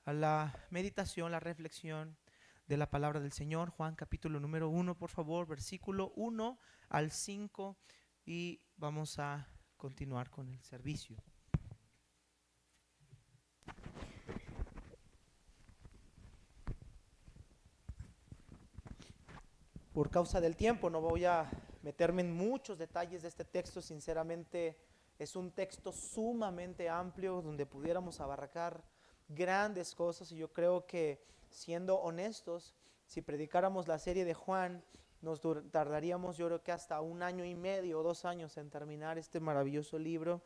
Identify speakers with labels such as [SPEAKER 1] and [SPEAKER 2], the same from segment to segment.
[SPEAKER 1] a la meditación, la reflexión de la palabra del Señor. Juan capítulo número 1, por favor, versículo 1 al 5, y vamos a continuar con el servicio. Por causa del tiempo no voy a meterme en muchos detalles de este texto. Sinceramente es un texto sumamente amplio donde pudiéramos abarcar grandes cosas, y yo creo que, siendo honestos, si predicáramos la serie de Juan, tardaríamos, yo creo que hasta 1 año y medio o 2 años en terminar este maravilloso libro.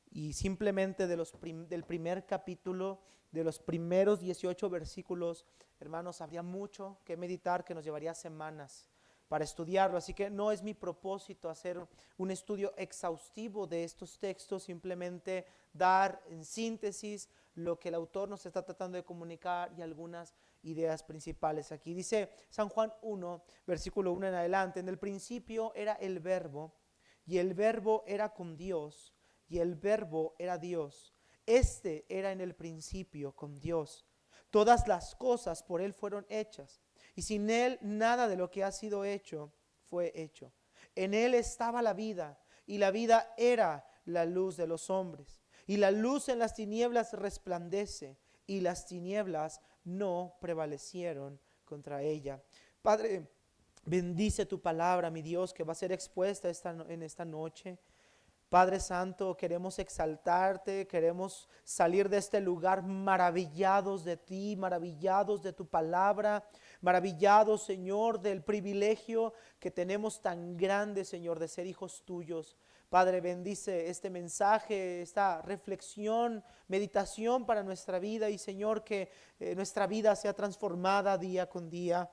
[SPEAKER 1] Y simplemente del primer capítulo, de los primeros 18 versículos, hermanos, habría mucho que meditar, que nos llevaría semanas para estudiarlo. Así que no es mi propósito hacer un estudio exhaustivo de estos textos, simplemente dar en síntesis lo que el autor nos está tratando de comunicar y algunas ideas principales. Aquí dice San Juan 1, versículo 1 en adelante: en el principio era el verbo, y el verbo era con Dios, y el verbo era Dios. Este era en el principio con Dios. Todas las cosas por Él fueron hechas, y sin Él nada de lo que ha sido hecho fue hecho. En Él estaba la vida, y la vida era la luz de los hombres. Y la luz en las tinieblas resplandece, y las tinieblas no prevalecieron contra ella. Padre, bendice tu palabra, mi Dios, que va a ser expuesta en esta noche. Padre Santo, queremos exaltarte, queremos salir de este lugar maravillados de ti, maravillados de tu palabra, maravillados, Señor, del privilegio que tenemos tan grande, Señor, de ser hijos tuyos. Padre, bendice este mensaje, esta reflexión, meditación para nuestra vida, y, Señor, que nuestra vida sea transformada día con día.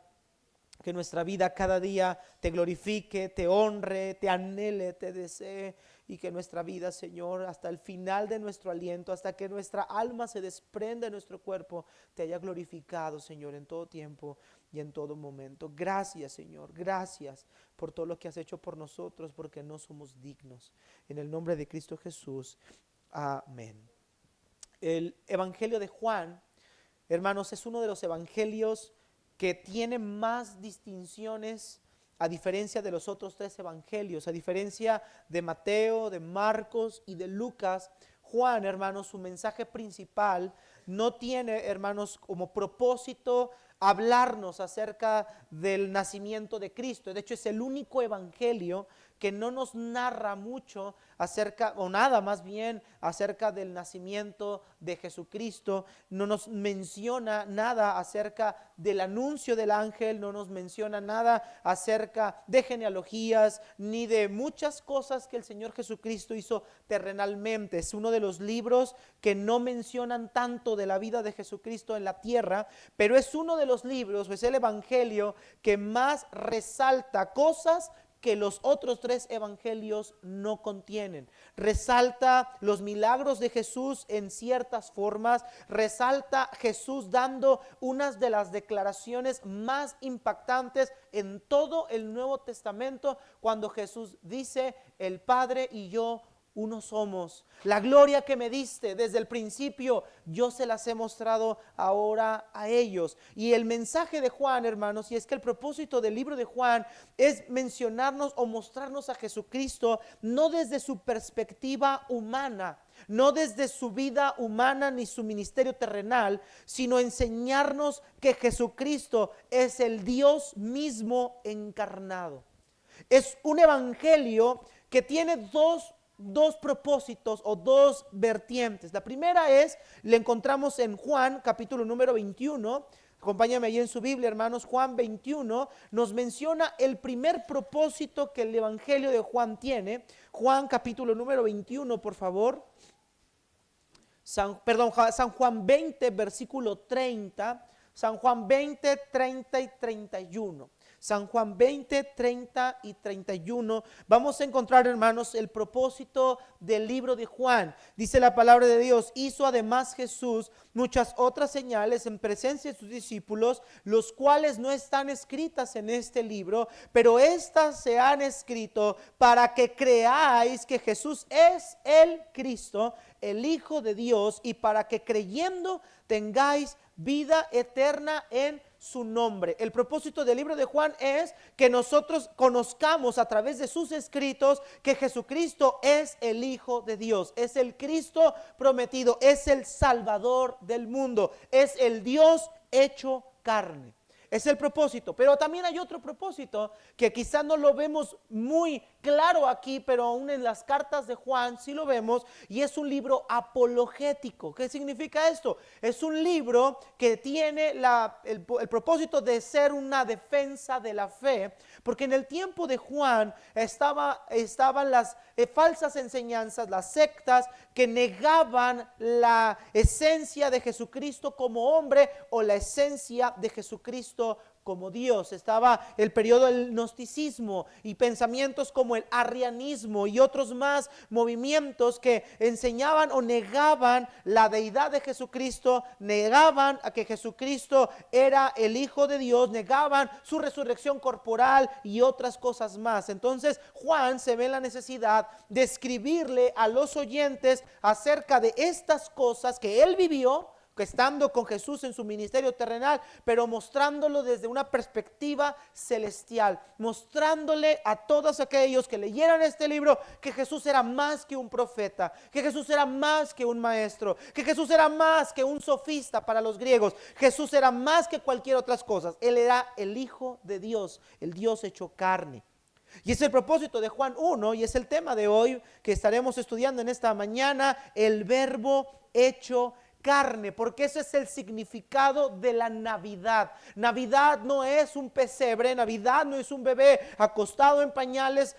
[SPEAKER 1] Que nuestra vida cada día te glorifique, te honre, te anhele, te desee, y que nuestra vida, Señor, hasta el final de nuestro aliento, hasta que nuestra alma se desprenda de nuestro cuerpo, te haya glorificado, Señor, en todo tiempo y en todo momento. Gracias, Señor, gracias por todo lo que has hecho por nosotros, porque no somos dignos. En el nombre de Cristo Jesús, amén. El Evangelio de Juan, hermanos, es uno de los evangelios que tiene más distinciones, a diferencia de los otros 3 evangelios, a diferencia de Mateo, de Marcos y de Lucas. Juan, hermanos, su mensaje principal no tiene, hermanos, como propósito hablarnos acerca del nacimiento de Cristo. De hecho, es el único evangelio que no nos narra mucho acerca, o nada más bien, acerca del nacimiento de Jesucristo. No nos menciona nada acerca del anuncio del ángel, no nos menciona nada acerca de genealogías, ni de muchas cosas que el Señor Jesucristo hizo terrenalmente. Es uno de los libros que no mencionan tanto de la vida de Jesucristo en la tierra, pero es uno de los libros, es el evangelio que más resalta cosas que los otros 3 evangelios no contienen. Resalta los milagros de Jesús en ciertas formas, resalta Jesús dando unas de las declaraciones más impactantes en todo el Nuevo Testamento, cuando Jesús dice: el Padre y yo uno somos. La gloria que me diste desde el principio, yo se las he mostrado ahora a ellos. Y el mensaje de Juan, hermanos, y es que el propósito del libro de Juan es mencionarnos o mostrarnos a Jesucristo no desde su perspectiva humana, no desde su vida humana ni su ministerio terrenal, sino enseñarnos que Jesucristo es el Dios mismo encarnado. Es un evangelio que tiene dos propósitos o dos vertientes. La primera la encontramos en Juan capítulo número 21. Acompáñame ahí en su Biblia, hermanos. Juan 21 nos menciona el primer propósito que el evangelio de Juan tiene. Juan capítulo número 21, por favor. San Juan 20, versículo 30. San Juan 20, 30 y 31. San Juan 20, 30 y 31, vamos a encontrar, hermanos, el propósito del libro de Juan. Dice la palabra de Dios: hizo además Jesús muchas otras señales en presencia de sus discípulos, los cuales no están escritas en este libro, pero estas se han escrito para que creáis que Jesús es el Cristo, el Hijo de Dios, y para que creyendo tengáis vida eterna en su nombre. El propósito del libro de Juan es que nosotros conozcamos a través de sus escritos que Jesucristo es el Hijo de Dios, es el Cristo prometido, es el Salvador del mundo, es el Dios hecho carne. Es el propósito, pero también hay otro propósito que quizás no lo vemos muy claro aquí, pero aún en las cartas de Juan sí lo vemos, y es un libro apologético. ¿Qué significa esto? Es un libro que tiene el propósito de ser una defensa de la fe, porque en el tiempo de Juan estaban las falsas enseñanzas, las sectas que negaban la esencia de Jesucristo como hombre o la esencia de Jesucristo como Dios. Estaba el periodo del gnosticismo y pensamientos como el arrianismo y otros más movimientos que enseñaban o negaban la deidad de Jesucristo, negaban a que Jesucristo era el Hijo de Dios, negaban su resurrección corporal y otras cosas más. Entonces Juan se ve en la necesidad de escribirle a los oyentes acerca de estas cosas que él vivió, que estando con Jesús en su ministerio terrenal, pero mostrándolo desde una perspectiva celestial, mostrándole a todos aquellos que leyeran este libro que Jesús era más que un profeta, que Jesús era más que un maestro, que Jesús era más que un sofista para los griegos, Jesús era más que cualquier otra cosa. Él era el Hijo de Dios, el Dios hecho carne. Y es el propósito de Juan 1 y es el tema de hoy que estaremos estudiando en esta mañana: el Verbo hecho carne, porque ese es el significado de la Navidad. Navidad no es un pesebre, Navidad no es un bebé acostado en pañales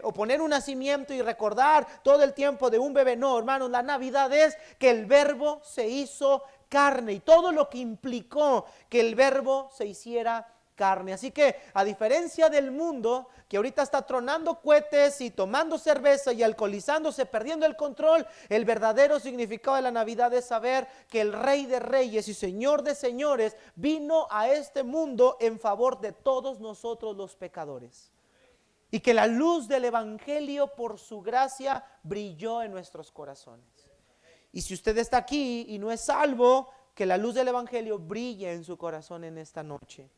[SPEAKER 1] o poner un nacimiento y recordar todo el tiempo de un bebé. No, hermanos, la Navidad es que el Verbo se hizo carne y todo lo que implicó que el Verbo se hiciera carne. Así que, a diferencia del mundo que ahorita está tronando cohetes y tomando cerveza y alcoholizándose, perdiendo el control, el verdadero significado de la Navidad es saber que el Rey de Reyes y Señor de Señores vino a este mundo en favor de todos nosotros los pecadores, y que la luz del Evangelio por su gracia brilló en nuestros corazones. Y si usted está aquí y no es salvo, que la luz del Evangelio brille en su corazón en esta noche.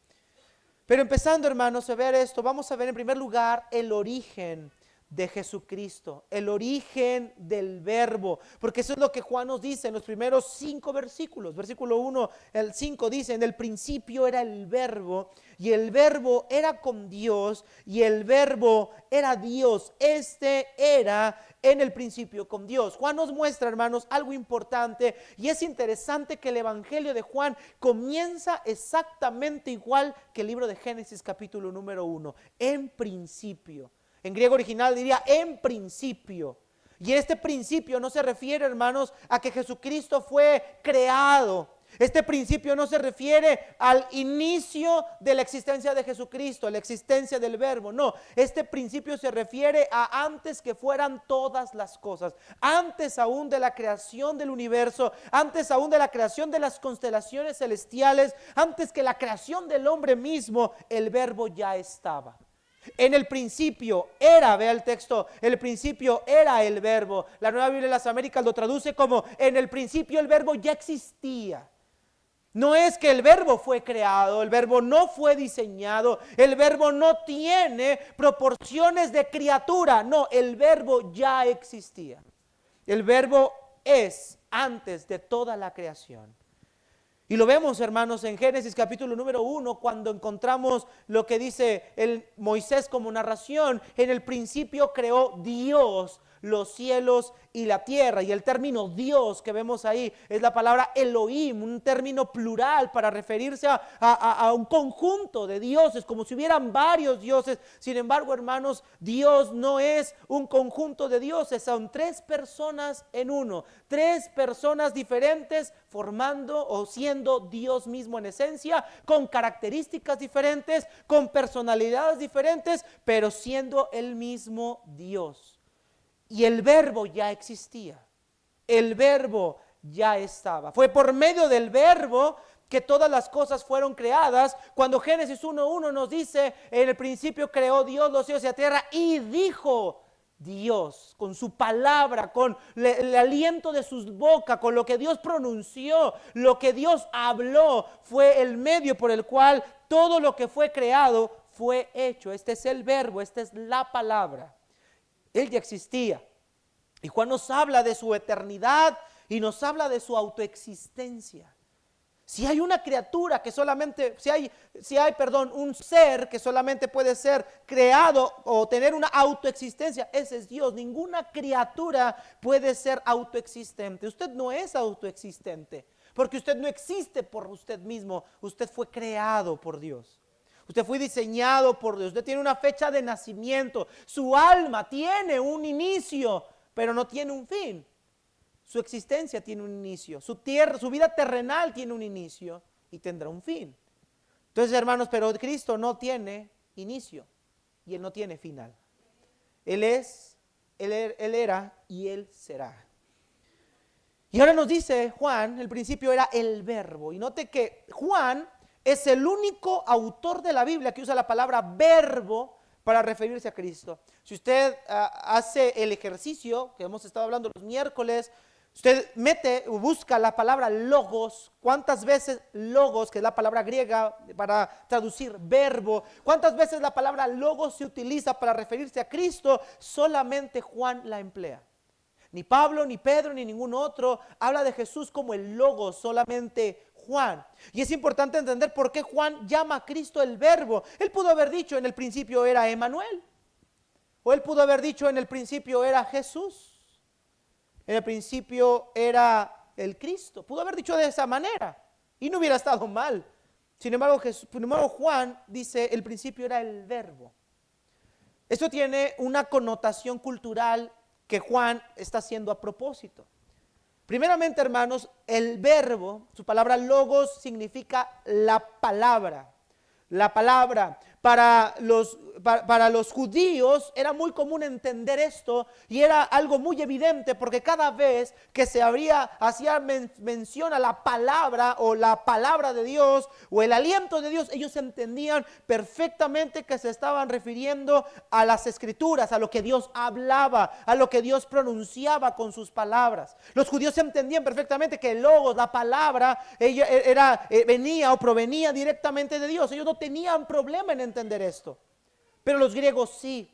[SPEAKER 1] Pero empezando, hermanos, a ver esto, vamos a ver en primer lugar el origen de Jesucristo, el origen del Verbo, porque eso es lo que Juan nos dice en los primeros 5 versículos. Versículo 1, el 5 dice: en el principio era el Verbo, y el Verbo era con Dios, y el Verbo era Dios. Este era en el principio con Dios. Juan nos muestra, hermanos, algo importante, y es interesante que el Evangelio de Juan comienza exactamente igual que el libro de Génesis capítulo número 1, en principio. En griego original diría en principio. Y este principio no se refiere, hermanos, a que Jesucristo fue creado. Este principio no se refiere al inicio de la existencia de Jesucristo, la existencia del Verbo. No, este principio se refiere a antes que fueran todas las cosas, antes aún de la creación del universo, antes aún de la creación de las constelaciones celestiales, antes que la creación del hombre mismo, el Verbo ya estaba. En el principio era, vea el texto, el principio era el Verbo. La Nueva Biblia de las Américas lo traduce como: en el principio el Verbo ya existía. No es que el Verbo fue creado, el Verbo no fue diseñado, el Verbo no tiene proporciones de criatura. No, el Verbo ya existía. El Verbo es antes de toda la creación. Y lo vemos, hermanos, en Génesis capítulo número 1, cuando encontramos lo que dice Moisés como narración: en el principio creó Dios los cielos y la tierra. Y el término Dios que vemos ahí es la palabra Elohim, un término plural para referirse a un conjunto de dioses, como si hubieran varios dioses. Sin embargo, hermanos, Dios no es un conjunto de dioses, son tres personas en uno, tres personas diferentes formando o siendo Dios mismo en esencia, con características diferentes, con personalidades diferentes, pero siendo el mismo Dios. Y el verbo ya existía, el verbo ya estaba. Fue por medio del verbo que todas las cosas fueron creadas. Cuando Génesis 1:1 nos dice, en el principio creó Dios los cielos y la tierra, y dijo Dios, con su palabra, con el aliento de su boca, con lo que Dios pronunció, lo que Dios habló, fue el medio por el cual todo lo que fue creado fue hecho. Este es el verbo, esta es la palabra. Él ya existía. Y Juan nos habla de su eternidad y nos habla de su autoexistencia. Si hay una criatura que solamente, un ser que solamente puede ser creado o tener una autoexistencia, ese es Dios. Ninguna criatura puede ser autoexistente. Usted no es autoexistente, porque usted no existe por usted mismo. Usted fue creado por Dios. Usted fue diseñado por Dios. Usted tiene una fecha de nacimiento. Su alma tiene un inicio, pero no tiene un fin. Su existencia tiene un inicio. Su vida terrenal tiene un inicio y tendrá un fin. Entonces, hermanos, pero Cristo no tiene inicio y Él no tiene final. Él era y Él será. Y ahora nos dice Juan, el principio era el verbo. Y note que Juan es el único autor de la Biblia que usa la palabra verbo para referirse a Cristo. Si usted hace el ejercicio que hemos estado hablando los miércoles, usted busca la palabra logos. ¿Cuántas veces logos, que es la palabra griega para traducir verbo, cuántas veces la palabra logos se utiliza para referirse a Cristo? Solamente Juan la emplea. Ni Pablo, ni Pedro, ni ningún otro habla de Jesús como el logos, solamente Juan. Y es importante entender por qué Juan llama a Cristo el verbo. Él pudo haber dicho en el principio era Emmanuel, o él pudo haber dicho en el principio era Jesús, en el principio era el Cristo. Pudo haber dicho de esa manera y no hubiera estado mal. Sin embargo, Juan dice el principio era el verbo. Esto tiene una connotación cultural que Juan está haciendo a propósito. Primeramente, hermanos, el verbo, su palabra logos, significa la palabra. La palabra. Para los judíos era muy común entender esto y era algo muy evidente, porque cada vez que hacía mención a la palabra o la palabra de Dios o el aliento de Dios, ellos entendían perfectamente que se estaban refiriendo a las escrituras, a lo que Dios hablaba, a lo que Dios pronunciaba con sus palabras. Los judíos entendían perfectamente que el logos, la palabra, venía o provenía directamente de Dios. Ellos no tenían problema en entender esto, pero los griegos sí,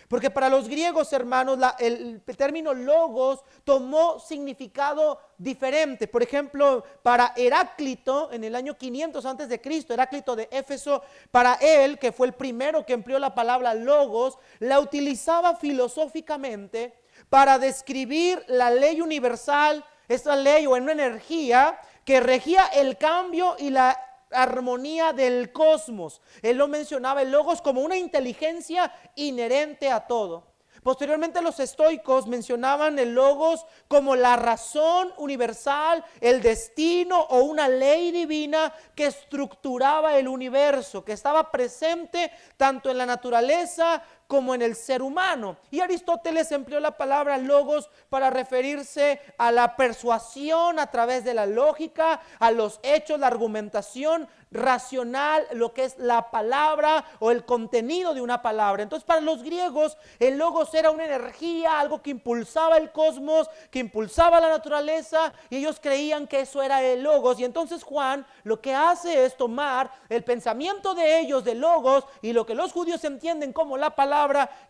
[SPEAKER 1] porque para los griegos, hermanos, el término logos tomó significado diferente. Por ejemplo, para Heráclito, en el año 500 antes de Cristo, Heráclito de Éfeso, para él, que fue el primero que empleó la palabra logos, la utilizaba filosóficamente para describir la ley universal, esta ley o en una energía que regía el cambio y la armonía del cosmos. Él lo mencionaba, el logos, como una inteligencia inherente a todo. Posteriormente los estoicos mencionaban el logos como la razón universal, el destino o una ley divina que estructuraba el universo, que estaba presente tanto en la naturaleza como en el ser humano. Y Aristóteles empleó la palabra logos para referirse a la persuasión a través de la lógica, a los hechos, la argumentación racional, lo que es la palabra o el contenido de una palabra. Entonces, para los griegos el logos era una energía, algo que impulsaba el cosmos, que impulsaba la naturaleza, y ellos creían que eso era el logos. Y entonces Juan lo que hace es tomar el pensamiento de ellos de logos y lo que los judíos entienden como la palabra,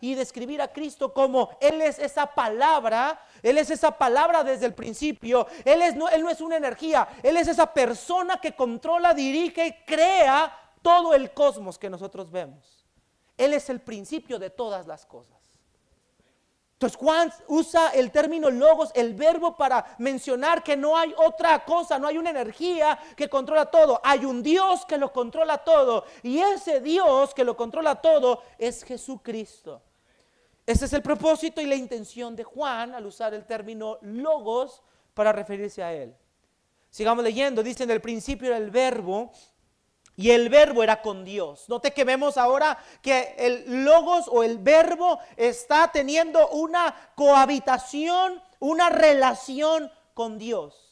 [SPEAKER 1] y describir a Cristo como Él es esa palabra. Él es esa palabra desde el principio. Él no es una energía, Él es esa persona que controla, dirige y crea todo el cosmos que nosotros vemos. Él es el principio de todas las cosas. Entonces Juan usa el término logos, el verbo, para mencionar que no hay otra cosa, no hay una energía que controla todo. Hay un Dios que lo controla todo, y ese Dios que lo controla todo es Jesucristo. Ese es el propósito y la intención de Juan al usar el término logos para referirse a él. Sigamos leyendo. Dice: en el principio era el verbo, y el verbo era con Dios. Note que vemos ahora que el logos o el verbo está teniendo una cohabitación, una relación con Dios.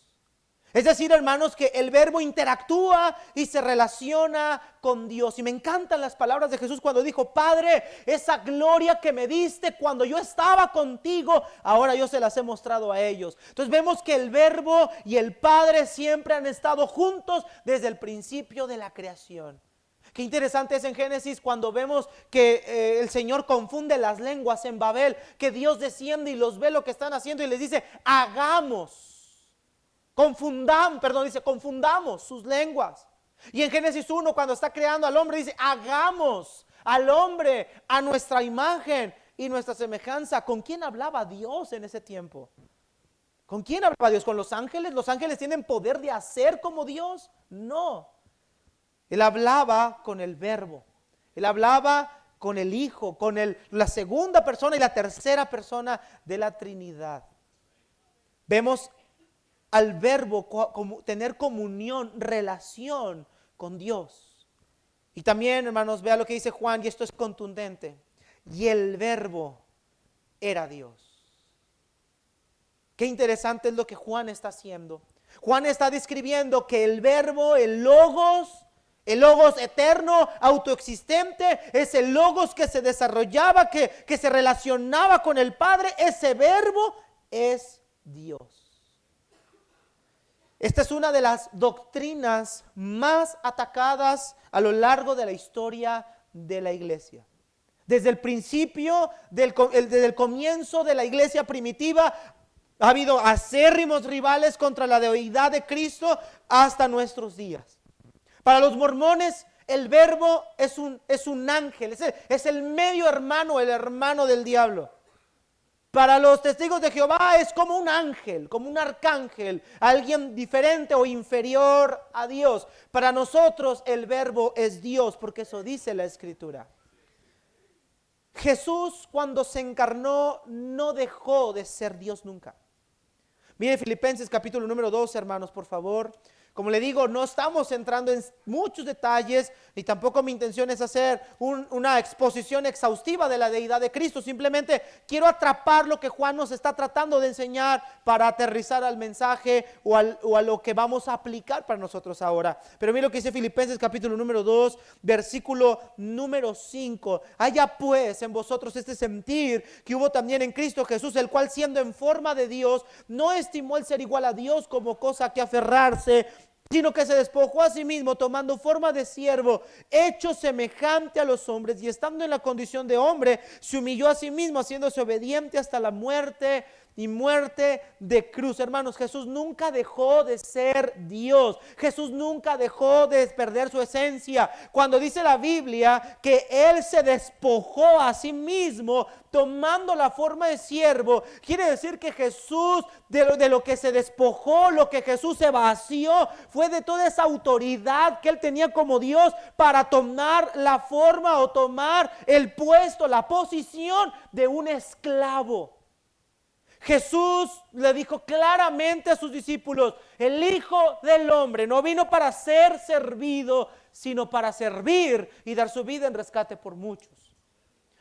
[SPEAKER 1] Es decir, hermanos, que el verbo interactúa y se relaciona con Dios. Y me encantan las palabras de Jesús cuando dijo: Padre, esa gloria que me diste cuando yo estaba contigo, ahora yo se las he mostrado a ellos. Entonces vemos que el verbo y el Padre siempre han estado juntos desde el principio de la creación. Qué interesante es en Génesis cuando vemos que el Señor confunde las lenguas en Babel, que Dios desciende y los ve lo que están haciendo y les dice: hagamos. Confundamos sus lenguas. Y en Génesis 1, cuando está creando al hombre, dice: hagamos al hombre a nuestra imagen y nuestra semejanza. ¿Con quién hablaba Dios en ese tiempo? ¿Con quién hablaba Dios? ¿Con los ángeles? ¿Los ángeles tienen poder de hacer como Dios? No. Él hablaba con el verbo. Él hablaba con el Hijo, con la segunda persona y la tercera persona de la Trinidad. Vemos al verbo tener comunión, relación con Dios. Y también, hermanos, vea lo que dice Juan, y esto es contundente: y el verbo era Dios. Qué interesante es lo que Juan está haciendo. Juan está describiendo que el verbo, el logos eterno, autoexistente, ese logos que se desarrollaba, que se relacionaba con el Padre, ese verbo es Dios. Esta es una de las doctrinas más atacadas a lo largo de la historia de la iglesia. Desde el principio, desde el comienzo de la iglesia primitiva, ha habido acérrimos rivales contra la deidad de Cristo hasta nuestros días. Para los mormones, el verbo es un ángel, es el medio hermano, el hermano del diablo. Para los testigos de Jehová es como un ángel, como un arcángel, alguien diferente o inferior a Dios. Para nosotros el verbo es Dios, porque eso dice la Escritura. Jesús, cuando se encarnó, no dejó de ser Dios nunca. Mire Filipenses capítulo número 2, hermanos, por favor. Como le digo, no estamos entrando en muchos detalles, ni tampoco mi intención es hacer una exposición exhaustiva de la deidad de Cristo. Simplemente quiero atrapar lo que Juan nos está tratando de enseñar para aterrizar al mensaje o a lo que vamos a aplicar para nosotros ahora. Pero mire lo que dice Filipenses capítulo número 2, versículo número 5. Haya pues en vosotros este sentir que hubo también en Cristo Jesús, el cual siendo en forma de Dios, no estimó el ser igual a Dios como cosa que aferrarse, sino que se despojó a sí mismo, tomando forma de siervo, hecho semejante a los hombres, y estando en la condición de hombre, se humilló a sí mismo, haciéndose obediente hasta la muerte y muerte de cruz. Hermanos, Jesús nunca dejó de ser Dios. Jesús nunca dejó de perder su esencia. Cuando dice la Biblia que Él se despojó a sí mismo tomando la forma de siervo, quiere decir que Jesús, de lo que se despojó, lo que Jesús se vació, fue de toda esa autoridad que Él tenía como Dios para tomar la forma o tomar el puesto, la posición de un esclavo. Jesús le dijo claramente a sus discípulos: el Hijo del Hombre no vino para ser servido, sino para servir y dar su vida en rescate por muchos.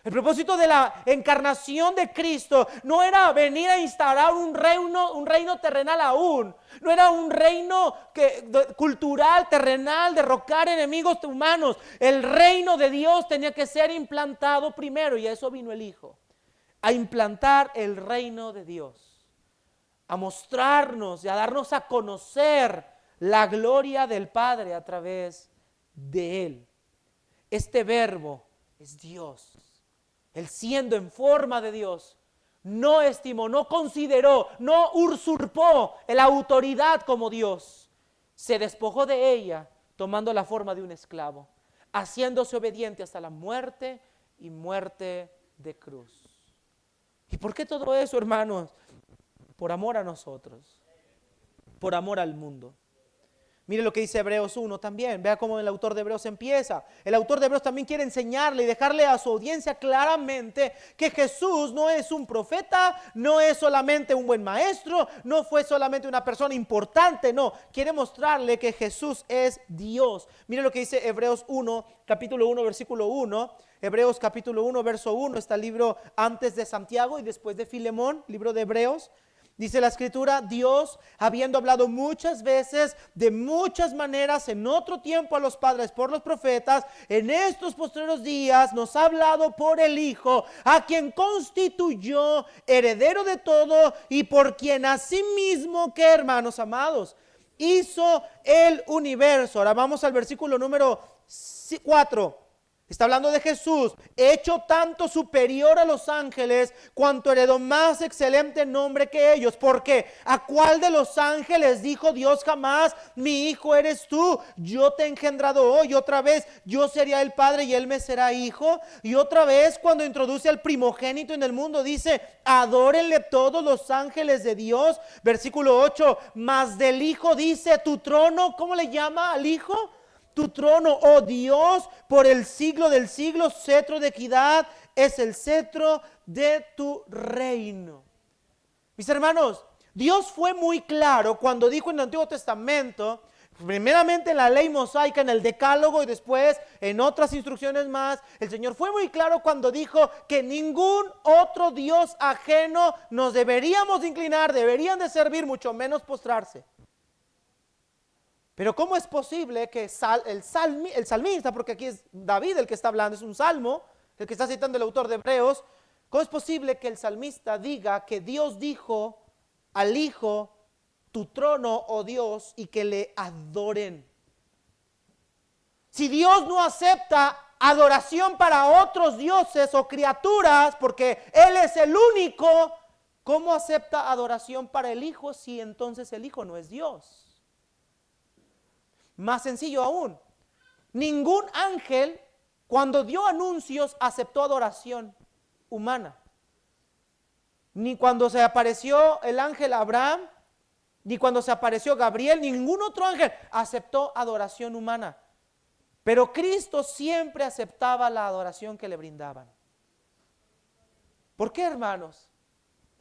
[SPEAKER 1] El propósito de la encarnación de Cristo no era venir a instaurar un reino terrenal aún. No era un reino cultural, terrenal, derrocar enemigos humanos. El reino de Dios tenía que ser implantado primero, y a eso vino el Hijo. A implantar el reino de Dios, a mostrarnos y a darnos a conocer la gloria del Padre a través de Él. Este verbo es Dios. Él, siendo en forma de Dios, no estimó, no consideró, no usurpó la autoridad como Dios. Se despojó de ella tomando la forma de un esclavo, haciéndose obediente hasta la muerte y muerte de cruz. ¿Y por qué todo eso, hermanos? Por amor a nosotros, por amor al mundo. Mire lo que dice Hebreos 1 también. Vea cómo el autor de Hebreos empieza. El autor de Hebreos también quiere enseñarle y dejarle a su audiencia claramente que Jesús no es un profeta, no es solamente un buen maestro, no fue solamente una persona importante, no. Quiere mostrarle que Jesús es Dios. Mire lo que dice Hebreos 1, capítulo 1, versículo 1. Hebreos capítulo 1, verso 1. Está el libro antes de Santiago y después de Filemón, libro de Hebreos. Dice la escritura: Dios, habiendo hablado muchas veces, de muchas maneras, en otro tiempo a los padres por los profetas, en estos postreros días nos ha hablado por el Hijo, a quien constituyó heredero de todo y por quien asimismo, ¿qué, hermanos amados? Hizo el universo. Ahora vamos al versículo número 4. Está hablando de Jesús, hecho tanto superior a los ángeles, cuanto heredó más excelente nombre que ellos. Porque ¿a cuál de los ángeles dijo Dios jamás: mi hijo eres tú, yo te he engendrado hoy? Otra vez, yo sería el padre y él me será hijo. Y otra vez, cuando introduce al primogénito en el mundo, dice: adórenle todos los ángeles de Dios. Versículo 8, mas del hijo dice: tu trono, ¿cómo le llama al hijo? Tu trono, oh Dios, por el siglo del siglo, cetro de equidad es el cetro de tu reino. Mis hermanos, Dios fue muy claro cuando dijo en el Antiguo Testamento, primeramente en la ley mosaica, en el decálogo, y después en otras instrucciones más. El Señor fue muy claro cuando dijo que ningún otro Dios ajeno nos deberíamos de inclinar, deberían de servir, mucho menos postrarse. Pero ¿cómo es posible que el salmista, porque aquí es David el que está hablando, es un salmo, el que está citando el autor de Hebreos, ¿cómo es posible que el salmista diga que Dios dijo al Hijo: tu trono, oh Dios, y que le adoren? Si Dios no acepta adoración para otros dioses o criaturas, porque Él es el único, ¿cómo acepta adoración para el Hijo si entonces el Hijo no es Dios? Más sencillo aún, ningún ángel cuando dio anuncios aceptó adoración humana. Ni cuando se apareció el ángel Abraham, ni cuando se apareció Gabriel, ningún otro ángel aceptó adoración humana. Pero Cristo siempre aceptaba la adoración que le brindaban. ¿Por qué, hermanos?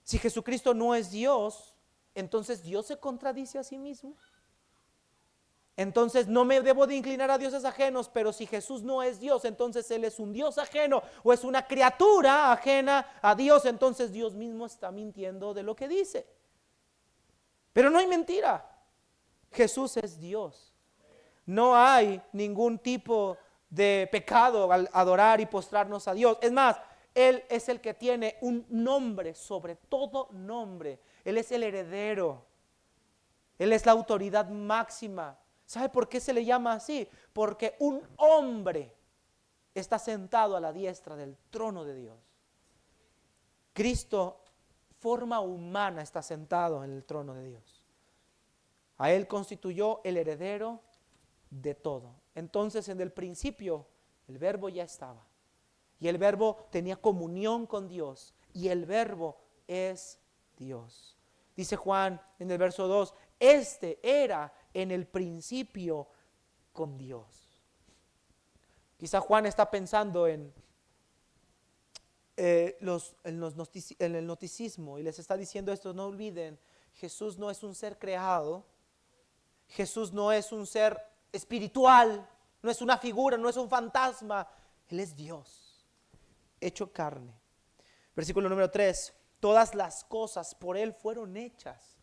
[SPEAKER 1] Si Jesucristo no es Dios, entonces Dios se contradice a sí mismo. Entonces no me debo de inclinar a dioses ajenos, pero si Jesús no es Dios, entonces Él es un Dios ajeno o es una criatura ajena a Dios, entonces Dios mismo está mintiendo de lo que dice. Pero no hay mentira, Jesús es Dios. No hay ningún tipo de pecado al adorar y postrarnos a Dios. Es más, Él es el que tiene un nombre sobre todo nombre. Él es el heredero, Él es la autoridad máxima. ¿Sabe por qué se le llama así? Porque un hombre está sentado a la diestra del trono de Dios. Cristo, forma humana, está sentado en el trono de Dios. A Él constituyó el heredero de todo. Entonces, en el principio, el Verbo ya estaba. Y el Verbo tenía comunión con Dios. Y el Verbo es Dios. Dice Juan en el verso 2, este era en el principio con Dios. Quizá Juan está pensando en el gnosticismo y les está diciendo esto: no olviden, Jesús no es un ser creado, Jesús no es un ser espiritual, no es una figura, no es un fantasma, Él es Dios, hecho carne. Versículo número 3, todas las cosas por Él fueron hechas,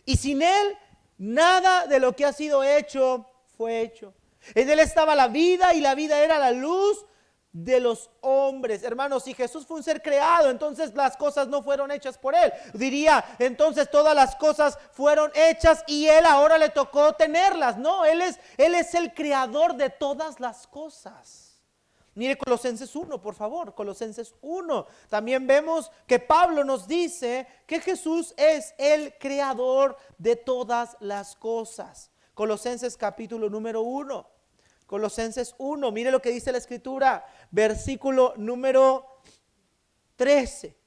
[SPEAKER 1] y sin Él nada de lo que ha sido hecho fue hecho. En Él estaba la vida y la vida era la luz de los hombres. Hermanos, si Jesús fue un ser creado, entonces las cosas no fueron hechas por Él. Diría, entonces todas las cosas fueron hechas y Él ahora le tocó tenerlas. No, Él es el creador de todas las cosas. Mire Colosenses 1, por favor, Colosenses 1. También vemos que Pablo nos dice que Jesús es el creador de todas las cosas. Colosenses capítulo número 1. Colosenses 1, mire lo que dice la escritura, versículo número 13.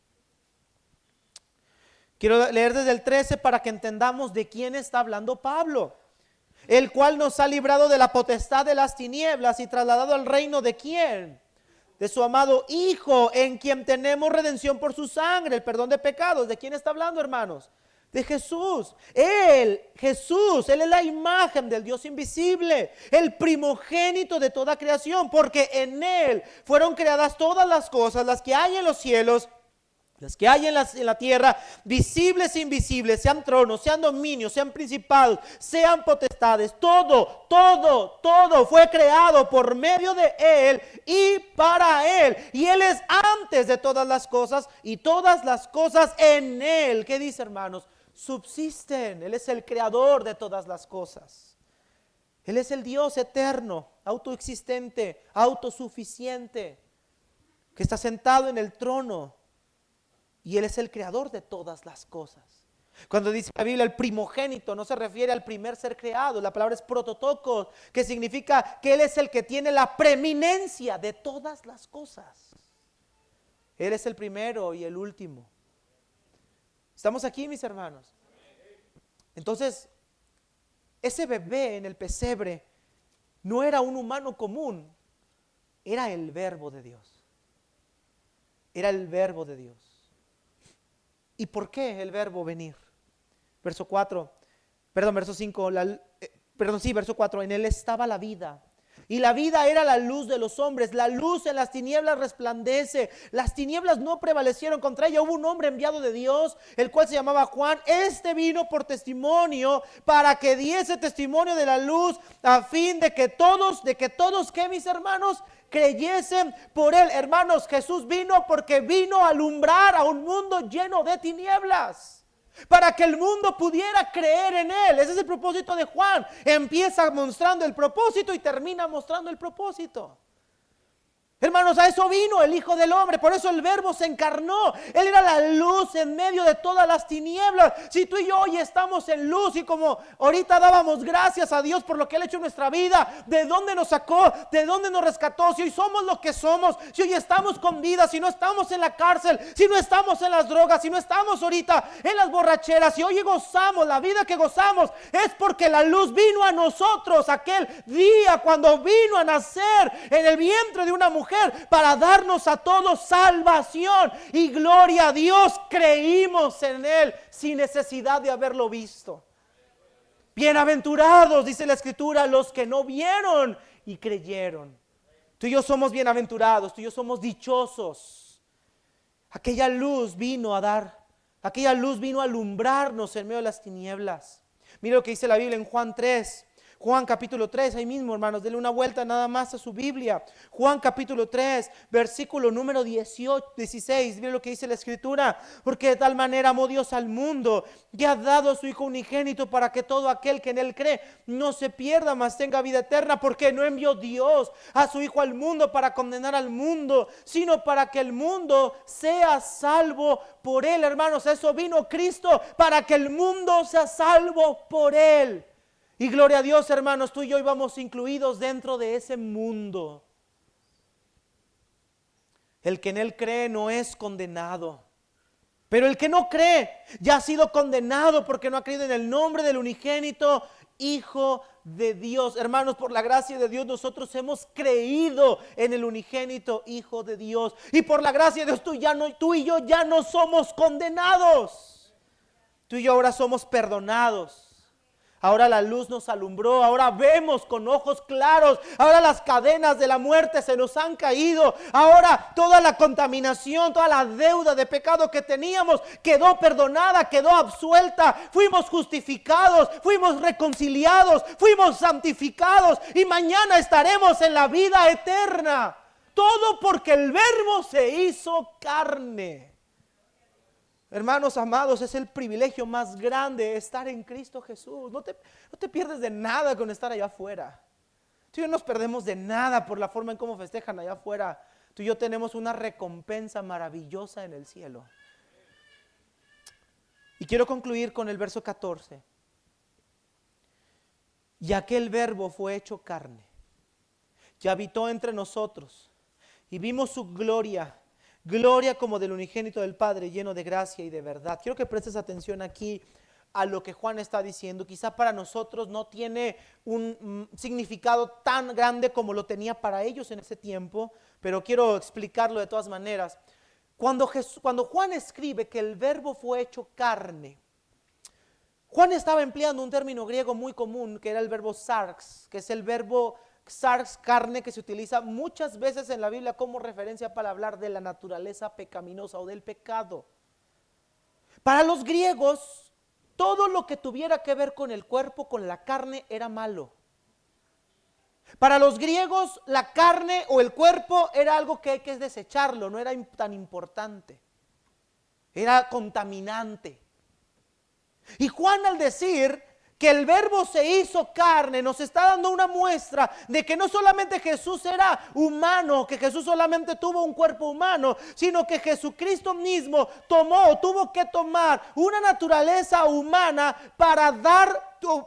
[SPEAKER 1] Quiero leer desde el 13 para que entendamos de quién está hablando Pablo. El cual nos ha librado de la potestad de las tinieblas y trasladado al reino de ¿quién? De su amado Hijo, en quien tenemos redención por su sangre, el perdón de pecados. ¿De quién está hablando, hermanos? De Jesús. Jesús, Él es la imagen del Dios invisible, el primogénito de toda creación, porque en Él fueron creadas todas las cosas, las que hay en los cielos, las que hay en la tierra, visibles e invisibles, sean tronos, sean dominios, sean principados, sean potestades, todo fue creado por medio de Él y para Él. Y Él es antes de todas las cosas y todas las cosas en Él. ¿Qué dice, hermanos? Subsisten. Él es el creador de todas las cosas. Él es el Dios eterno, autoexistente, autosuficiente, que está sentado en el trono. Y Él es el creador de todas las cosas. Cuando dice la Biblia el primogénito, no se refiere al primer ser creado. La palabra es prototokos, que significa que Él es el que tiene la preeminencia de todas las cosas. Él es el primero y el último. ¿Estamos aquí, mis hermanos? Entonces, ese bebé en el pesebre no era un humano común, era el Verbo de Dios. Era el Verbo de Dios. ¿Y por qué el verbo venir? Verso 4, verso 5, verso 4, en Él estaba la vida. Y la vida era la luz de los hombres. La luz en las tinieblas resplandece. Las tinieblas no prevalecieron contra ella. Hubo un hombre enviado de Dios, el cual se llamaba Juan. Este vino por testimonio, para que diese testimonio de la luz, a fin de que todos, ¿qué, mis hermanos? Creyesen por Él. Hermanos, Jesús vino porque vino a alumbrar a un mundo lleno de tinieblas, para que el mundo pudiera creer en Él. Ese es el propósito de Juan. Empieza mostrando el propósito y termina mostrando el propósito. Hermanos, a eso vino el Hijo del Hombre. Por eso el Verbo se encarnó. Él era la luz en medio de todas las tinieblas. Si tú y yo hoy estamos en luz, y como ahorita dábamos gracias a Dios por lo que Él ha hecho en nuestra vida, de dónde nos sacó, de dónde nos rescató, si hoy somos lo que somos, si hoy estamos con vida, si no estamos en la cárcel, si no estamos en las drogas, si no estamos ahorita en las borracheras, si hoy gozamos la vida que gozamos, es porque la luz vino a nosotros aquel día cuando vino a nacer en el vientre de una mujer para darnos a todos salvación y gloria a Dios. Creímos en Él sin necesidad de haberlo visto. Bienaventurados, dice la Escritura, los que no vieron y creyeron. Tú y yo somos bienaventurados, tú y yo somos dichosos. Aquella luz vino a alumbrarnos en medio de las tinieblas. Mira lo que dice la Biblia en Juan 3. Juan capítulo 3, ahí mismo, hermanos, denle una vuelta nada más a su Biblia. Juan capítulo 3, versículo número 16, miren lo que dice la Escritura. Porque de tal manera amó Dios al mundo, que ha dado a su Hijo unigénito, para que todo aquel que en Él cree no se pierda, mas tenga vida eterna. Porque no envió Dios a su Hijo al mundo para condenar al mundo, sino para que el mundo sea salvo por Él. Hermanos, a eso vino Cristo, para que el mundo sea salvo por Él. Y gloria a Dios, hermanos, tú y yo íbamos incluidos dentro de ese mundo. El que en Él cree no es condenado, pero el que no cree ya ha sido condenado porque no ha creído en el nombre del unigénito Hijo de Dios. Hermanos, por la gracia de Dios nosotros hemos creído en el unigénito Hijo de Dios. Y por la gracia de Dios tú y yo ya no somos condenados. Tú y yo ahora somos perdonados. Ahora la luz nos alumbró, ahora vemos con ojos claros, ahora las cadenas de la muerte se nos han caído, ahora toda la contaminación, toda la deuda de pecado que teníamos quedó perdonada, quedó absuelta, fuimos justificados, fuimos reconciliados, fuimos santificados y mañana estaremos en la vida eterna. Todo porque el Verbo se hizo carne. Hermanos amados, es el privilegio más grande estar en Cristo Jesús. No te pierdes de nada con estar allá afuera. Tú y yo nos perdemos de nada por la forma en cómo festejan allá afuera. Tú y yo tenemos una recompensa maravillosa en el cielo. Y quiero concluir con el verso 14. Y aquel Verbo fue hecho carne, y habitó entre nosotros, y vimos su gloria, gloria como del unigénito del Padre, lleno de gracia y de verdad. Quiero que prestes atención aquí a lo que Juan está diciendo. Quizá para nosotros no tiene un significado tan grande como lo tenía para ellos en ese tiempo, pero quiero explicarlo de todas maneras. Cuando Juan escribe que el verbo fue hecho carne, Juan estaba empleando un término griego muy común, que era el verbo sarx, que es el verbo sarx, carne, que se utiliza muchas veces en la Biblia como referencia para hablar de la naturaleza pecaminosa o del pecado. Para los griegos, todo lo que tuviera que ver con el cuerpo, con la carne, era malo. Para los griegos, la carne o el cuerpo era algo que hay que desecharlo, no era tan importante. Era contaminante. Y Juan, al decir que el verbo se hizo carne, nos está dando una muestra de que no solamente Jesús era humano, que Jesús solamente tuvo un cuerpo humano, sino que Jesucristo mismo tuvo que tomar una naturaleza humana para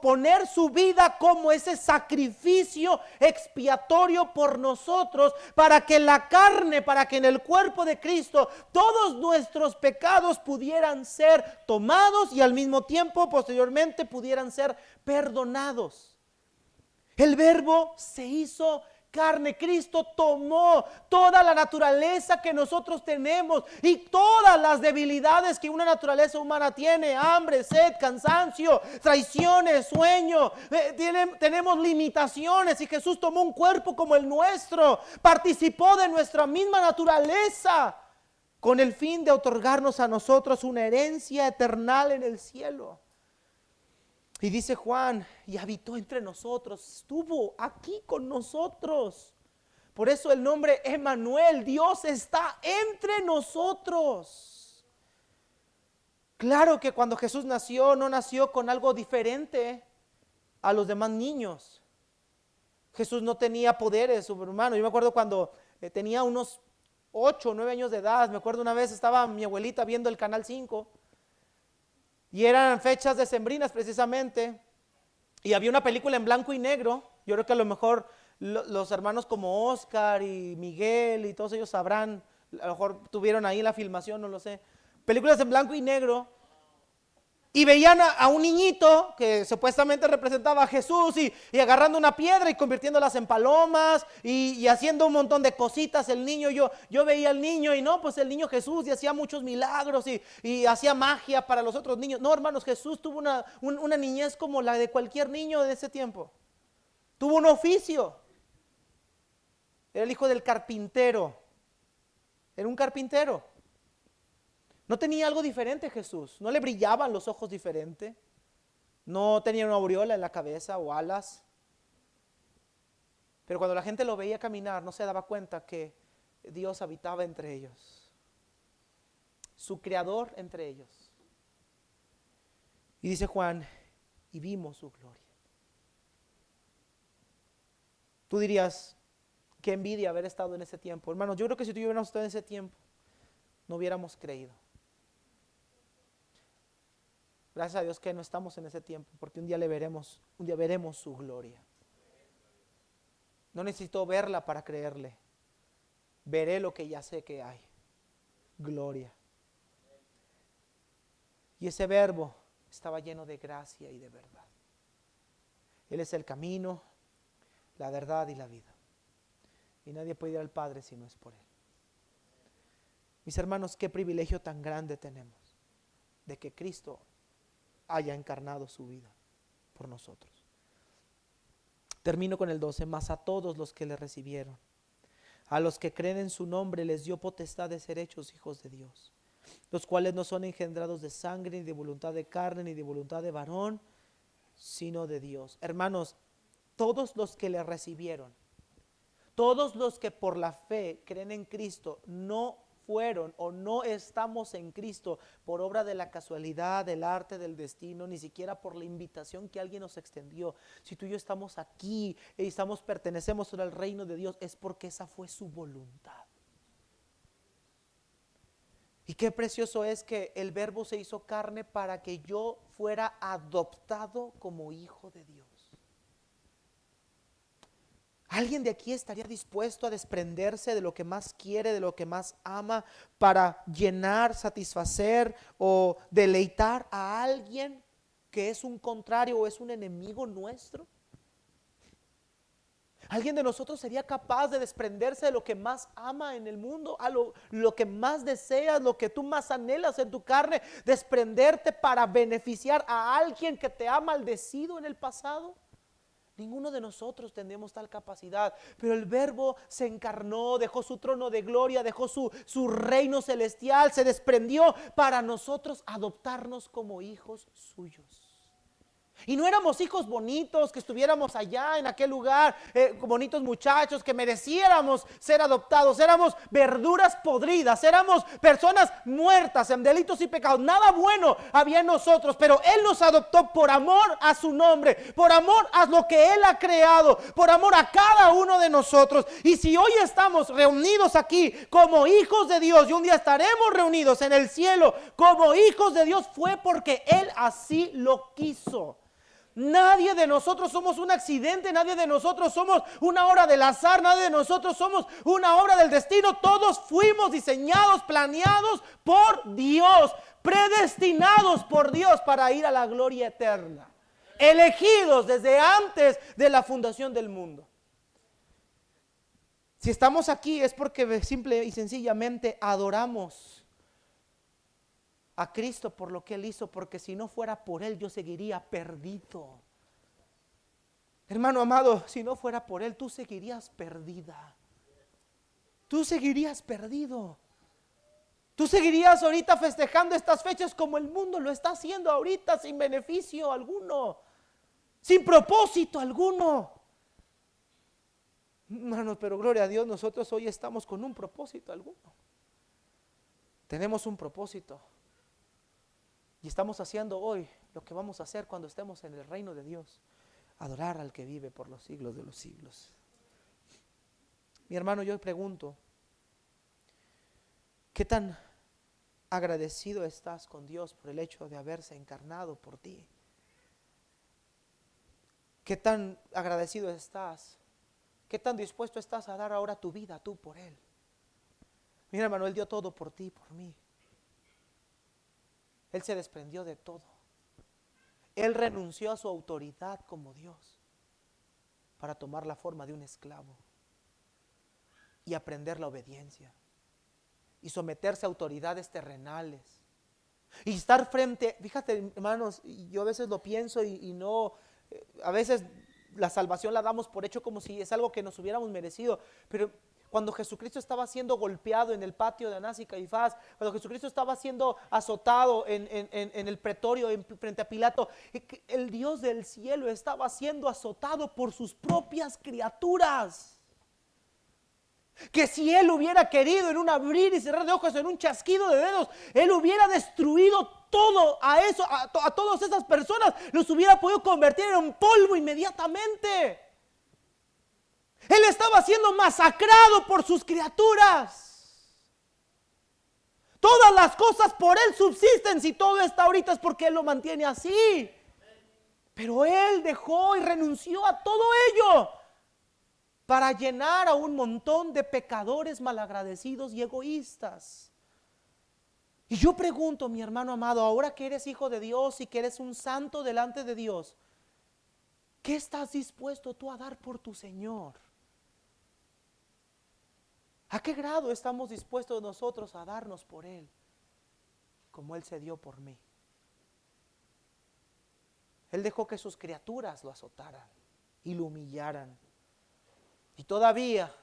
[SPEAKER 1] poner su vida como ese sacrificio expiatorio por nosotros, para que la carne, para que en el cuerpo de Cristo todos nuestros pecados pudieran ser tomados y al mismo tiempo posteriormente pudieran ser perdonados. El verbo se hizo carne. Cristo tomó toda la naturaleza que nosotros tenemos y todas las debilidades que una naturaleza humana tiene: hambre, sed, cansancio, traiciones, sueño. Tenemos limitaciones y Jesús tomó un cuerpo como el nuestro, participó de nuestra misma naturaleza con el fin de otorgarnos a nosotros una herencia eterna en el cielo. Y dice Juan, y habitó entre nosotros, estuvo aquí con nosotros. Por eso el nombre Emmanuel, Dios está entre nosotros. Claro que cuando Jesús nació, no nació con algo diferente a los demás niños. Jesús no tenía poderes sobrehumanos. Yo me acuerdo cuando tenía unos 8 o 9 años de edad, me acuerdo una vez estaba mi abuelita viendo el Canal 5. Y eran fechas decembrinas precisamente. Y había una película en blanco y negro. Yo creo que a lo mejor los hermanos como Oscar y Miguel y todos ellos sabrán. A lo mejor tuvieron ahí la filmación, no lo sé. Películas en blanco y negro. Y veían a un niñito que supuestamente representaba a Jesús y agarrando una piedra y convirtiéndolas en palomas y haciendo un montón de cositas el niño. Yo veía al niño y no, pues el niño Jesús y hacía muchos milagros y hacía magia para los otros niños. No, hermanos, Jesús tuvo una niñez como la de cualquier niño de ese tiempo. Tuvo un oficio. Era el hijo del carpintero. Era un carpintero. No tenía algo diferente Jesús, no le brillaban los ojos diferente, no tenía una aureola en la cabeza o alas. Pero cuando la gente lo veía caminar, no se daba cuenta que Dios habitaba entre ellos, su creador entre ellos. Y dice Juan, y vimos su gloria. Tú dirías, qué envidia haber estado en ese tiempo. Hermanos, yo creo que si tú y yo hubiéramos estado en ese tiempo, no hubiéramos creído. Gracias a Dios que no estamos en ese tiempo, porque un día veremos su gloria. No necesito verla para creerle. Veré lo que ya sé que hay. Gloria. Y ese verbo estaba lleno de gracia y de verdad. Él es el camino, la verdad y la vida. Y nadie puede ir al Padre si no es por Él. Mis hermanos, qué privilegio tan grande tenemos de que Cristo haya encarnado su vida por nosotros. Termino con el 12. Mas a todos los que le recibieron, a los que creen en su nombre, les dio potestad de ser hechos hijos de Dios, los cuales no son engendrados de sangre, ni de voluntad de carne, ni de voluntad de varón, sino de Dios. Hermanos, todos los que le recibieron, todos los que por la fe creen en Cristo, no fueron o no estamos en Cristo por obra de la casualidad, del arte, del destino, ni siquiera por la invitación que alguien nos extendió. Si tú y yo estamos aquí y pertenecemos al reino de Dios, es porque esa fue su voluntad. Y qué precioso es que el verbo se hizo carne para que yo fuera adoptado como hijo de Dios. ¿Alguien de aquí estaría dispuesto a desprenderse de lo que más quiere, de lo que más ama, para llenar, satisfacer o deleitar a alguien que es un contrario o es un enemigo nuestro? ¿Alguien de nosotros sería capaz de desprenderse de lo que más ama en el mundo, a lo que más deseas, lo que tú más anhelas en tu carne, desprenderte para beneficiar a alguien que te ha maldecido en el pasado? Ninguno de nosotros tenemos tal capacidad, pero el Verbo se encarnó, dejó su trono de gloria, dejó su reino celestial, se desprendió para nosotros adoptarnos como hijos suyos. Y no éramos hijos bonitos que estuviéramos allá en aquel lugar, bonitos muchachos que mereciéramos ser adoptados. Éramos verduras podridas, éramos personas muertas en delitos y pecados. Nada bueno había en nosotros, pero Él nos adoptó por amor a su nombre, por amor a lo que Él ha creado, por amor a cada uno de nosotros. Y si hoy estamos reunidos aquí como hijos de Dios y un día estaremos reunidos en el cielo como hijos de Dios, fue porque Él así lo quiso. Nadie de nosotros somos un accidente, nadie de nosotros somos una obra del azar, nadie de nosotros somos una obra del destino. Todos fuimos diseñados, planeados por Dios, predestinados por Dios para ir a la gloria eterna, elegidos desde antes de la fundación del mundo. Si estamos aquí es porque simple y sencillamente adoramos a Cristo por lo que Él hizo, porque si no fuera por Él yo seguiría perdido. Hermano amado, si no fuera por Él tú seguirías perdida. Tú seguirías perdido. Tú seguirías ahorita festejando estas fechas como el mundo lo está haciendo ahorita, sin beneficio alguno, sin propósito alguno. Hermanos, pero gloria a Dios, nosotros hoy estamos con un propósito alguno. Tenemos un propósito. Y estamos haciendo hoy lo que vamos a hacer cuando estemos en el reino de Dios: adorar al que vive por los siglos de los siglos. Mi hermano, yo pregunto, ¿qué tan agradecido estás con Dios por el hecho de haberse encarnado por ti? ¿Qué tan agradecido estás? ¿Qué tan dispuesto estás a dar ahora tu vida tú por Él? Mira, hermano, Él dio todo por ti, por mí. Él se desprendió de todo. Él renunció a su autoridad como Dios para tomar la forma de un esclavo y aprender la obediencia y someterse a autoridades terrenales y estar frente. Fíjate, hermanos, yo a veces lo pienso y no, a veces la salvación la damos por hecho como si es algo que nos hubiéramos merecido, pero cuando Jesucristo estaba siendo golpeado en el patio de Anás y Caifás, cuando Jesucristo estaba siendo azotado en el pretorio frente a Pilato, el Dios del cielo estaba siendo azotado por sus propias criaturas. Que si Él hubiera querido en un abrir y cerrar de ojos, en un chasquido de dedos, Él hubiera destruido todo a todas esas personas, los hubiera podido convertir en polvo inmediatamente. Él estaba siendo masacrado por sus criaturas. Todas las cosas por Él subsisten. Si todo está ahorita es porque Él lo mantiene así. Pero Él dejó y renunció a todo ello para llenar a un montón de pecadores malagradecidos y egoístas. Y yo pregunto, mi hermano amado, ahora que eres hijo de Dios y que eres un santo delante de Dios, ¿qué estás dispuesto tú a dar por tu Señor? ¿A qué grado estamos dispuestos nosotros a darnos por Él, como Él se dio por mí? Él dejó que sus criaturas lo azotaran y lo humillaran. Y todavía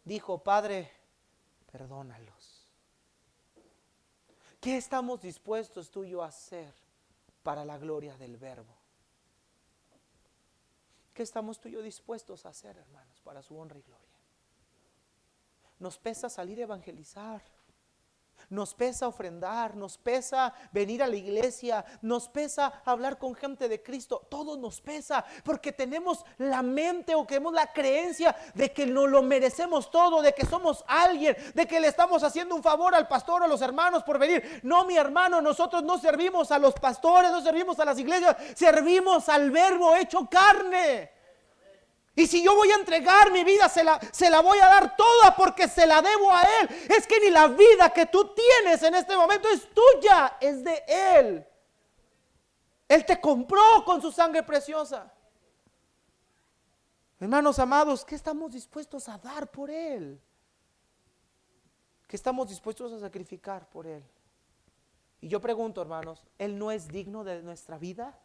[SPEAKER 1] dijo: Padre, perdónalos. ¿Qué estamos dispuestos tú y yo a hacer para la gloria del Verbo? ¿Qué estamos tú y yo dispuestos a hacer, hermanos, para su honra y gloria? Nos pesa salir a evangelizar, nos pesa ofrendar, nos pesa venir a la iglesia, nos pesa hablar con gente de Cristo. Todo nos pesa porque tenemos la mente o tenemos la creencia de que no lo merecemos todo, de que somos alguien, de que le estamos haciendo un favor al pastor o a los hermanos por venir. No, mi hermano, nosotros no servimos a los pastores, no servimos a las iglesias, servimos al Verbo hecho carne. Y si yo voy a entregar mi vida, se la voy a dar toda porque se la debo a Él. Es que ni la vida que tú tienes en este momento es tuya, es de Él. Él te compró con su sangre preciosa. Hermanos amados, ¿qué estamos dispuestos a dar por Él? ¿Qué estamos dispuestos a sacrificar por Él? Y yo pregunto, hermanos, ¿Él no es digno de nuestra vida?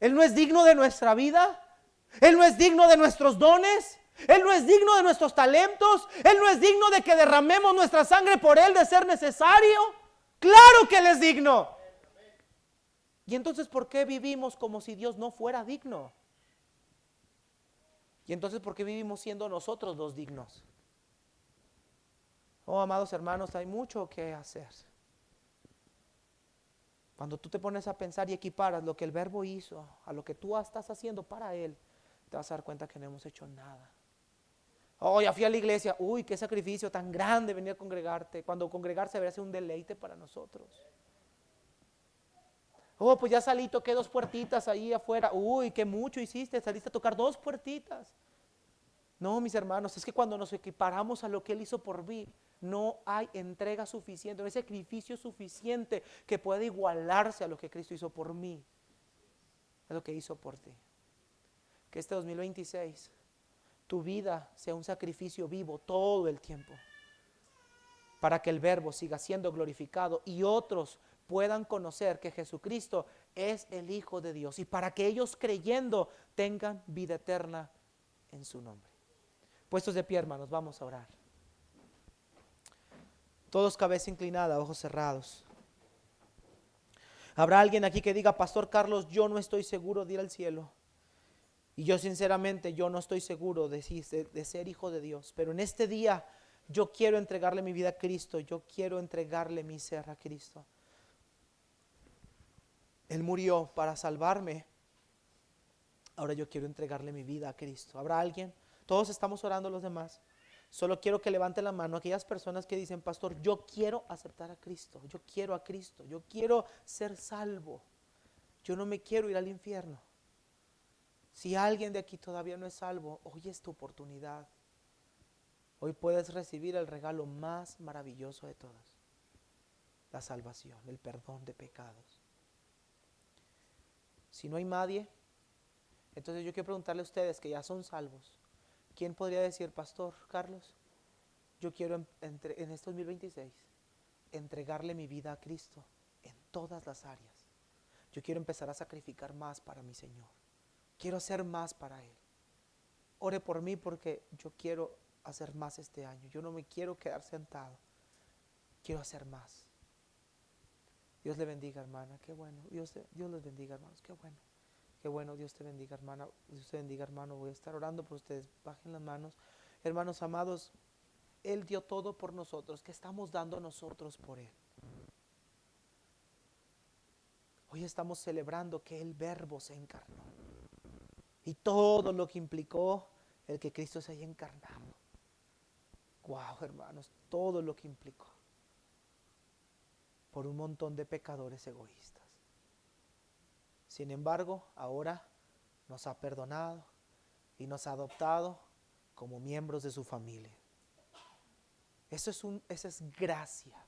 [SPEAKER 1] ¿Él no es digno de nuestra vida? ¿Él no es digno de nuestros dones? ¿Él no es digno de nuestros talentos? ¿Él no es digno de que derramemos nuestra sangre por Él de ser necesario? ¡Claro que Él es digno! Y entonces, ¿por qué vivimos como si Dios no fuera digno? Y entonces, ¿por qué vivimos siendo nosotros los dignos? Oh, amados hermanos, hay mucho que hacer. Cuando tú te pones a pensar y equiparas lo que el Verbo hizo a lo que tú estás haciendo para Él, te vas a dar cuenta que no hemos hecho nada. Oh, ya fui a la iglesia. Uy, qué sacrificio tan grande venir a congregarte. Cuando congregarse debería ser un deleite para nosotros. Oh, pues ya salí, toqué 2 puertitas ahí afuera. Uy, qué mucho hiciste, saliste a tocar 2 puertitas. No, mis hermanos, es que cuando nos equiparamos a lo que Él hizo por mí, no hay entrega suficiente, no hay sacrificio suficiente que pueda igualarse a lo que Cristo hizo por mí, a lo que hizo por ti. Que este 2026, tu vida sea un sacrificio vivo todo el tiempo, para que el Verbo siga siendo glorificado y otros puedan conocer que Jesucristo es el Hijo de Dios y para que ellos creyendo tengan vida eterna en su nombre. Puestos de pie, hermanos, vamos a orar. Todos cabeza inclinada, ojos cerrados. ¿Habrá alguien aquí que diga, Pastor Carlos, yo no estoy seguro de ir al cielo? Y yo sinceramente, yo no estoy seguro de ser hijo de Dios. Pero en este día yo quiero entregarle mi vida a Cristo. Yo quiero entregarle mi ser a Cristo. Él murió para salvarme. Ahora yo quiero entregarle mi vida a Cristo. ¿Habrá alguien? Todos estamos orando los demás. Solo quiero que levanten la mano aquellas personas que dicen, Pastor, yo quiero aceptar a Cristo. Yo quiero a Cristo. Yo quiero ser salvo. Yo no me quiero ir al infierno. Si alguien de aquí todavía no es salvo, hoy es tu oportunidad. Hoy puedes recibir el regalo más maravilloso de todos. La salvación, el perdón de pecados. Si no hay nadie, entonces yo quiero preguntarle a ustedes que ya son salvos. ¿Quién podría decir, Pastor Carlos, yo quiero en este 2026 entregarle mi vida a Cristo en todas las áreas? Yo quiero empezar a sacrificar más para mi Señor. Quiero hacer más para Él. Ore por mí porque yo quiero hacer más este año. Yo no me quiero quedar sentado. Quiero hacer más. Dios le bendiga, hermana. Qué bueno. Dios les bendiga, hermanos. Qué bueno. Qué bueno. Dios te bendiga, hermana. Dios te bendiga, hermano. Voy a estar orando por ustedes. Bajen las manos. Hermanos amados, Él dio todo por nosotros. ¿Qué estamos dando nosotros por Él? Hoy estamos celebrando que el Verbo se encarnó. Y todo lo que implicó el que Cristo se haya encarnado. Wow, hermanos, todo lo que implicó. Por un montón de pecadores egoístas. Sin embargo, ahora nos ha perdonado y nos ha adoptado como miembros de su familia. Esa es gracia.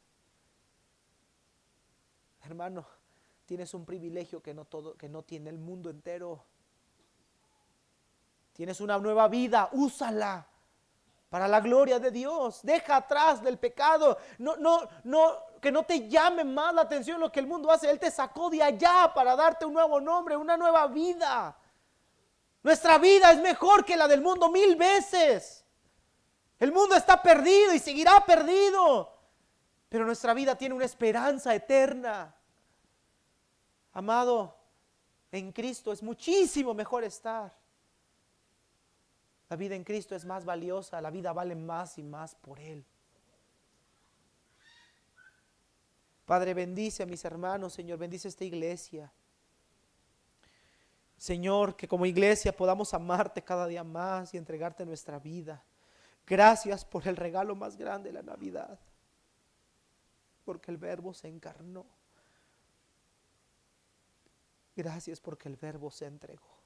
[SPEAKER 1] Hermano, tienes un privilegio que no tiene el mundo entero. Tienes una nueva vida, úsala para la gloria de Dios. Deja atrás del pecado. Que no te llame más la atención lo que el mundo hace. Él te sacó de allá para darte un nuevo nombre, una nueva vida. Nuestra vida es mejor que la del mundo 1000 veces. El mundo está perdido y seguirá perdido. Pero nuestra vida tiene una esperanza eterna. Amado, en Cristo es muchísimo mejor estar. La vida en Cristo es más valiosa, la vida vale más y más por Él. Padre, bendice a mis hermanos, Señor, bendice esta iglesia. Señor, que como iglesia podamos amarte cada día más y entregarte nuestra vida. Gracias por el regalo más grande de la Navidad, porque el Verbo se encarnó. Gracias porque el Verbo se entregó.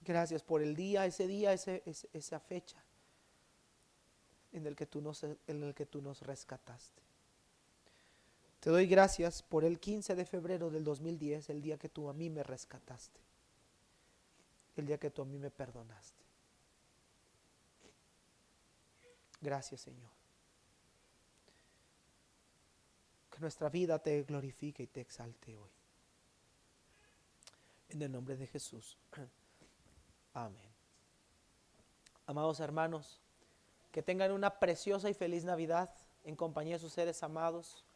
[SPEAKER 1] Gracias por el día, esa fecha en el que tú nos rescataste. Te doy gracias por el 15 de febrero del 2010, el día que tú a mí me rescataste, el día que tú a mí me perdonaste. Gracias, Señor. Que nuestra vida te glorifique y te exalte hoy. En el nombre de Jesús. Amén. Amados hermanos, que tengan una preciosa y feliz Navidad en compañía de sus seres amados.